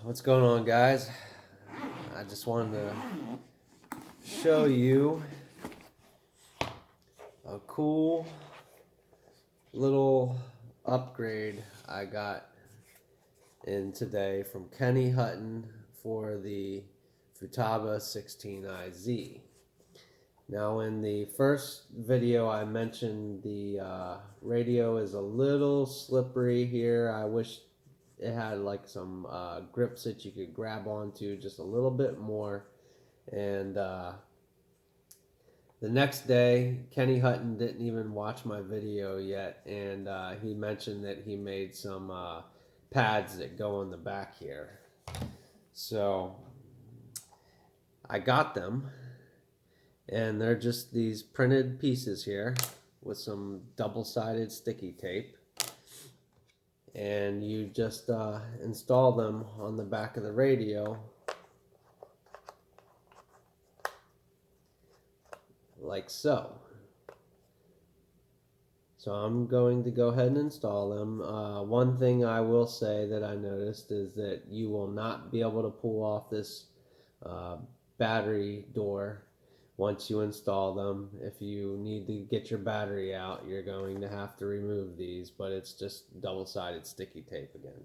What's going on, guys? I just wanted to show you a cool little upgrade I got in today from Kenny Hutton for the Futaba 16IZ. Now, in the first video I mentioned the radio is a little slippery here. I wish it had like some grips that you could grab onto just a little bit more. And the next day, Kenny Hutton didn't even watch my video yet, and he mentioned that he made some pads that go on the back here. So I got them, and they're just these printed pieces here with some double-sided sticky tape. And you just install them on the back of the radio like so. So I'm going to go ahead and install them. One thing I will say that I noticed is that you will not be able to pull off this battery door once you install them. If you need to get your battery out, you're going to have to remove these, but it's just double-sided sticky tape again.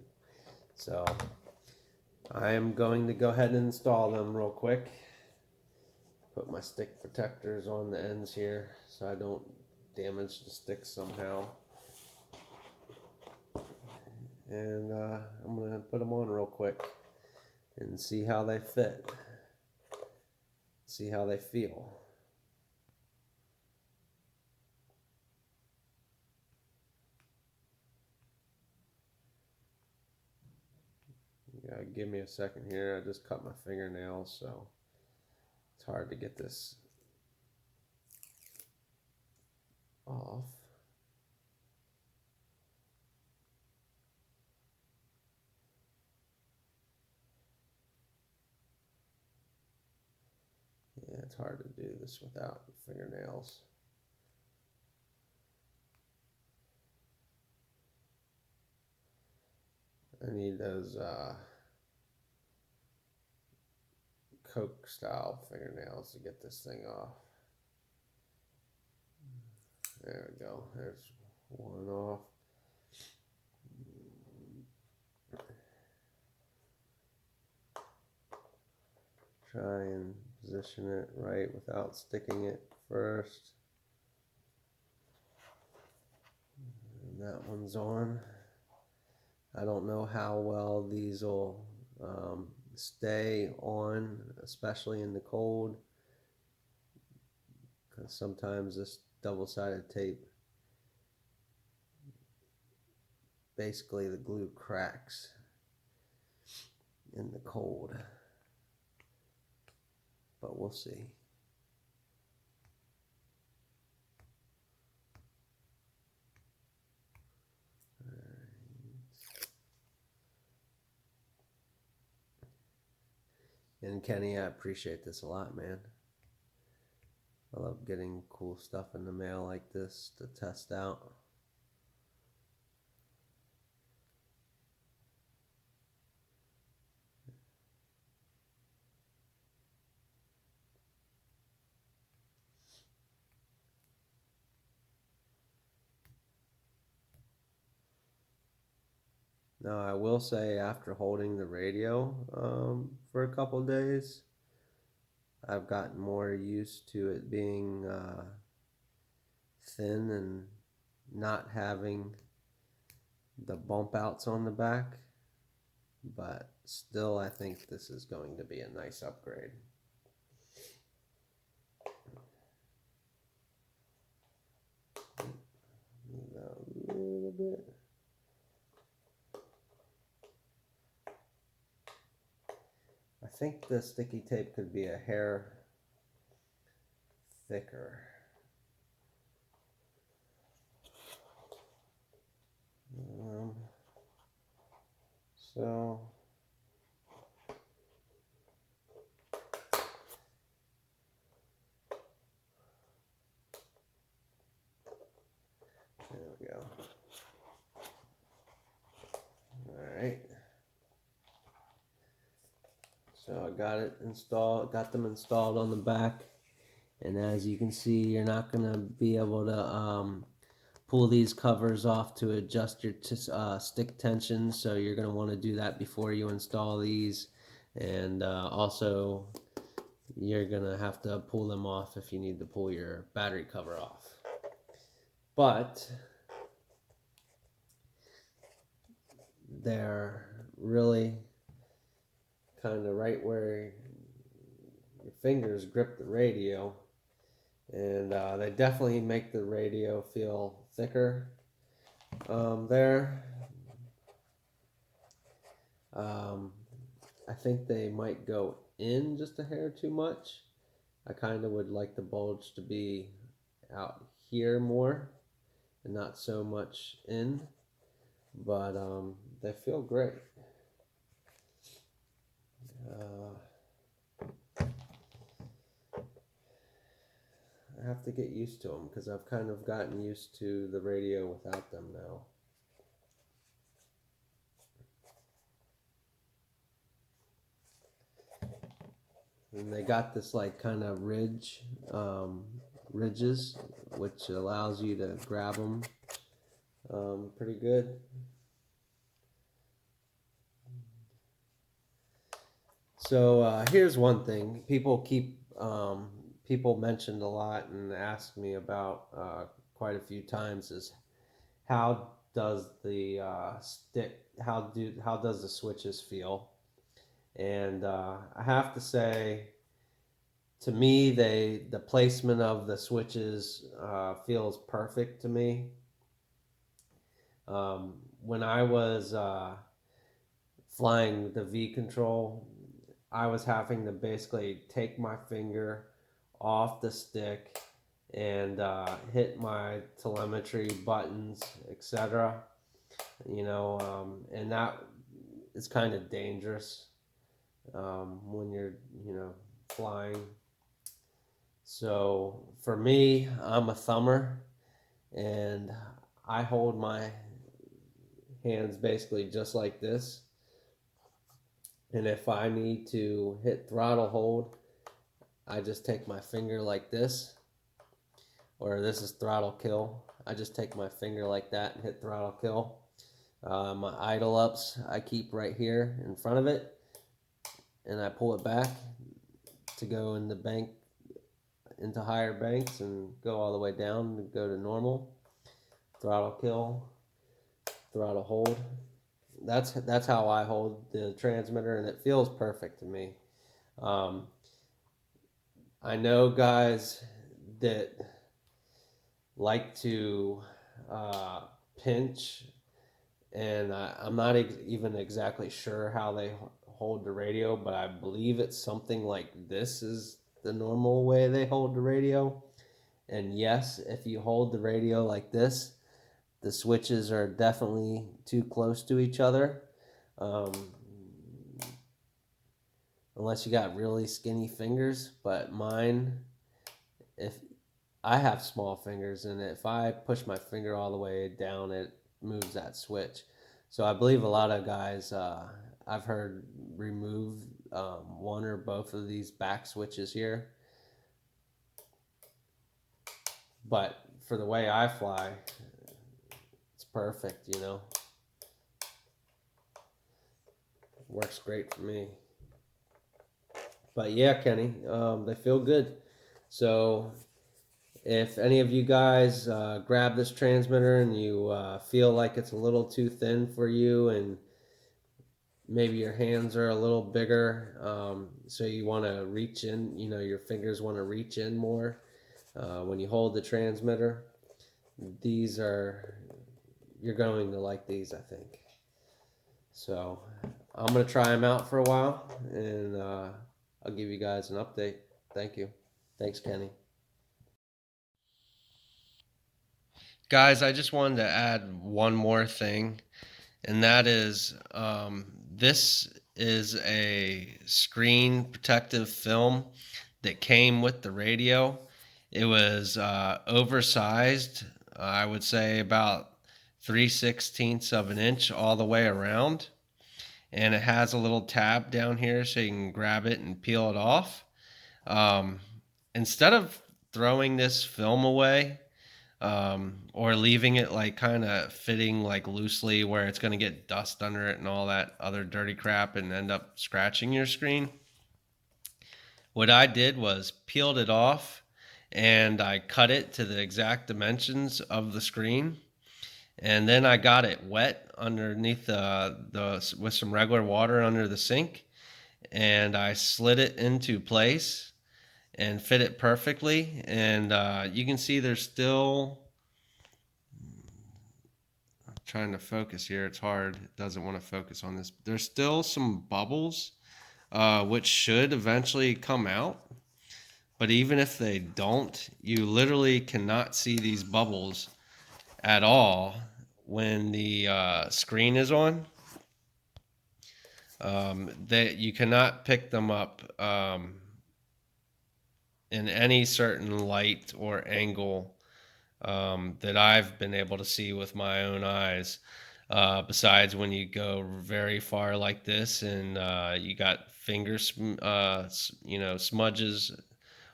So I am going to go ahead and install them real quick. Put my stick protectors on the ends here so I don't damage the sticks somehow. And I'm going to put them on real quick and see how they fit. See how they feel. Yeah, give me a second here. I just cut my fingernails, so it's hard to get this off. Yeah, it's hard to do this without fingernails. I need those Coke style fingernails to get this thing off. There we go. There's one off. Try and position it right without sticking it first. And that one's on. I don't know how well these will stay on, especially in the cold, because sometimes this double-sided tape, basically the glue cracks in the cold, but we'll see. And Kenny, I appreciate this a lot, man. I love getting cool stuff in the mail like this to test out. Now, I will say, after holding the radio for a couple days, I've gotten more used to it being thin and not having the bump outs on the back, but still I think this is going to be a nice upgrade. Move out a little bit. I think the sticky tape could be a hair thicker. So there we go. All right. got them installed on the back, and as you can see, you're not gonna be able to pull these covers off to adjust your stick tension, so you're gonna want to do that before you install these, and also you're gonna have to pull them off if you need to pull your battery cover off. But they're really kind of right where your fingers grip the radio, and they definitely make the radio feel thicker there. I think they might go in just a hair too much. I kind of would like the bulge to be out here more and not so much in, but they feel great. I have to get used to them because I've kind of gotten used to the radio without them now. And they got this like kind of ridges, which allows you to grab them pretty good. So here's one thing people mentioned a lot and asked me about quite a few times is how does the how does the switches feel? And I have to say, to me, the placement of the switches feels perfect to me. When I was flying the V control, I was having to basically take my finger off the stick and hit my telemetry buttons, etc. And that is kind of dangerous when you're flying. So for me, I'm a thumber, and I hold my hands basically just like this. And if I need to hit throttle hold, I just take my finger like this, or this is throttle kill. I just take my finger like that and hit throttle kill. My idle ups I keep right here in front of it, and I pull it back to go in the bank, into higher banks, and go all the way down and go to normal. Throttle kill, throttle hold. That's how I hold the transmitter, and it feels perfect to me. I know guys that like to pinch, and I'm not even exactly sure how they hold the radio, but I believe it's something like this is the normal way they hold the radio. And yes, if you hold the radio like this, the switches are definitely too close to each other. Unless you got really skinny fingers, but mine, if I have small fingers, and if I push my finger all the way down, it moves that switch. So I believe a lot of guys I've heard remove one or both of these back switches here. But for the way I fly, it's perfect, Works great for me. But yeah, Kenny, they feel good. So if any of you guys grab this transmitter and you feel like it's a little too thin for you, and maybe your hands are a little bigger, so you want to reach in, your fingers want to reach in more when you hold the transmitter, you're going to like these, I think. So I'm going to try them out for a while, and I'll give you guys an update. Thank you. Thanks, Kenny. Guys, I just wanted to add one more thing, and that is this is a screen protective film that came with the radio. It was oversized, I would say about 3/16 of an inch all the way around. and it has a little tab down here so you can grab it and peel it off. Um, Instead of throwing this film away, or leaving it like kind of fitting like loosely where it's going to get dust under it and all that other dirty crap and end up scratching your screen, what I did was peeled it off and I cut it to the exact dimensions of the screen. And then I got it wet underneath the with some regular water under the sink, and I slid it into place and fit it perfectly. And you can see there's still, I'm trying to focus here. It's hard. It doesn't want to focus on this. There's still some bubbles, which should eventually come out. But even if they don't, you literally cannot see these bubbles at all when the screen is on. That you cannot pick them up in any certain light or angle that I've been able to see with my own eyes. Besides when you go very far like this and you got smudges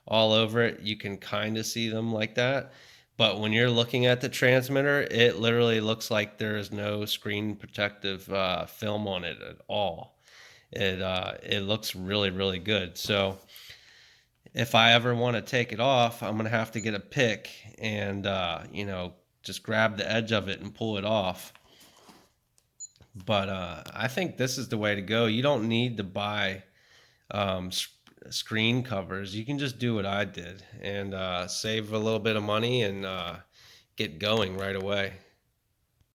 all over it, you can kind of see them like that. But when you're looking at the transmitter, it literally looks like there is no screen protective film on it at all. It looks really, really good. So if I ever want to take it off, I'm gonna have to get a pick and just grab the edge of it and pull it off. But I think this is the way to go. You don't need to buy um, screen covers. You can just do what I did and save a little bit of money and get going right away.